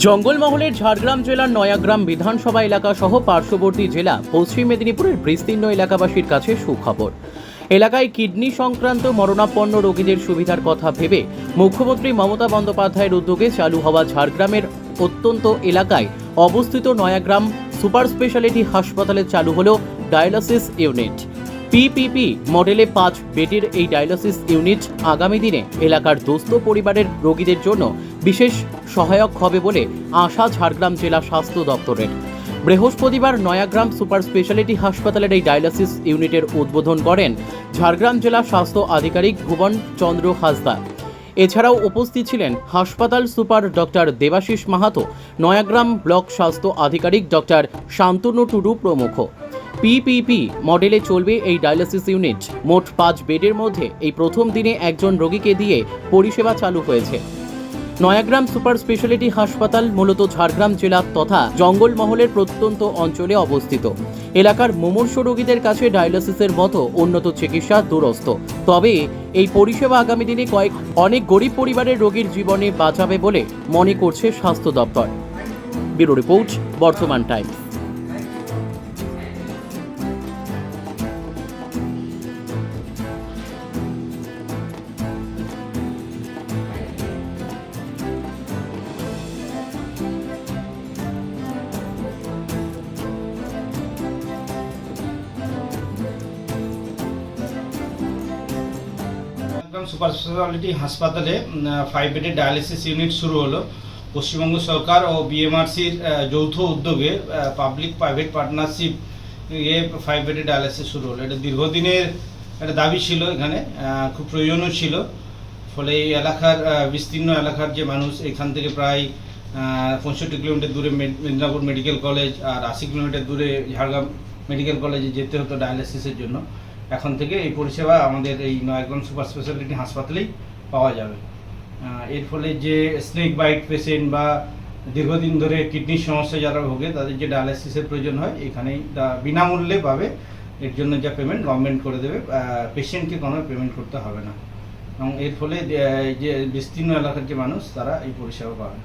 জঙ্গলমহলের ঝাড়গ্রাম জেলার নয়াগ্রাম বিধানসভা এলাকা সহ পার্শ্ববর্তী জেলা পশ্চিম মেদিনীপুরের বিস্তীর্ণ এলাকাবাসীর কাছে সুখবর। এলাকায় কিডনি সংক্রান্ত মরণাপন্ন রোগীদের সুবিধার কথা ভেবে মুখ্যমন্ত্রী মমতা বন্দ্যোপাধ্যায়ের উদ্যোগে চালু হওয়া ঝাড়গ্রামের অত্যন্ত এলাকায় অবস্থিত নয়াগ্রাম সুপার স্পেশালিটি হাসপাতালে চালু হলো ডায়ালিসিস ইউনিট। পিপিপি মডেলে 5 বেডের এই ডায়ালিসিস ইউনিট আগামী দিনে এলাকার দুস্থ পরিবারের রোগীদের জন্য বিশেষ সহায়ক হবে বলে আশা ঝাড়গ্রাম জেলা স্বাস্থ্য দপ্তরের। বৃহস্পতিবার নয়াগ্রাম সুপার স্পেশালিটি হাসপাতালের এই ডায়ালিসিস ইউনিটের উদ্বোধন করেন ঝাড়গ্রাম জেলা স্বাস্থ্য আধিকারিক ভুবন চন্দ্র হাসদা। এছাড়াও উপস্থিত ছিলেন হাসপাতাল super doctor Debashis Mahato, Nayagram block স্বাস্থ্য আধিকারিক ডক্টর শান্তনু টুডু প্রমুখ। পিপিপি মডেলে চলবে এই ডায়ালিসিস ইউনিট। মোট 5 বেডের মধ্যে এই প্রথম দিনে একজন রোগীকে দিয়ে পরিষেবা চালু হয়েছে। নয়াগ্রাম সুপার স্পেশালিটি হাসপাতাল মূলত ঝাড়গ্রাম জেলা তথা জঙ্গলমহলের প্রত্যন্ত অঞ্চলে অবস্থিত। এলাকার মুমূর্ষ রোগীদের কাছে ডায়ালিসিসের মতো উন্নত চিকিৎসা দূরস্থ। তবে এই পরিষেবা আগামী দিনে অনেক গরিব পরিবারের রোগীর জীবনে বাঁচাবে বলে মনে করছে স্বাস্থ্য দপ্তর। ব্যুরো রিপোর্ট, বর্তমান টাইমস। সুপার স্পেশালিটি হাসপাতালে 5 বেডের ডায়ালিসিস ইউনিট শুরু হলো। পশ্চিমবঙ্গ সরকার ও বিএমআরসির যৌথ উদ্যোগে পাবলিক প্রাইভেট পার্টনারশিপ 5 বেডের ডায়ালিসিস শুরু হলো। এটা দীর্ঘদিনের একটা দাবি ছিল, এখানে খুব প্রয়োজনও ছিল। ফলে এই এলাকার বিস্তীর্ণ এলাকার যে মানুষ, এখান থেকে প্রায় 65 কিলোমিটার দূরে মেদিনীপুর মেডিকেল কলেজ আর 80 কিলোমিটার দূরে ঝাড়গ্রাম মেডিকেল কলেজে যেতে হতো ডায়ালিসিসের জন্য, এখন থেকে এই পরিষেবা আমাদের এই নয়াগ্রাম সুপার স্পেশালিটি হাসপাতালেই পাওয়া যাবে। এর ফলে যে স্নেক বাইট পেশেন্ট বা দীর্ঘদিন ধরে কিডনির সমস্যা যারা ভোগে, তাদের যে ডায়ালিসিসের প্রয়োজন হয়, এখানেই বিনামূল্যে পাবে। এর জন্য যা পেমেন্ট গভর্নমেন্ট করে দেবে, পেশেন্টকে কোনো পেমেন্ট করতে হবে না। এবং এর ফলে যে বিস্তীর্ণ এলাকার যে মানুষ, তারা এই পরিষেবা পাবে।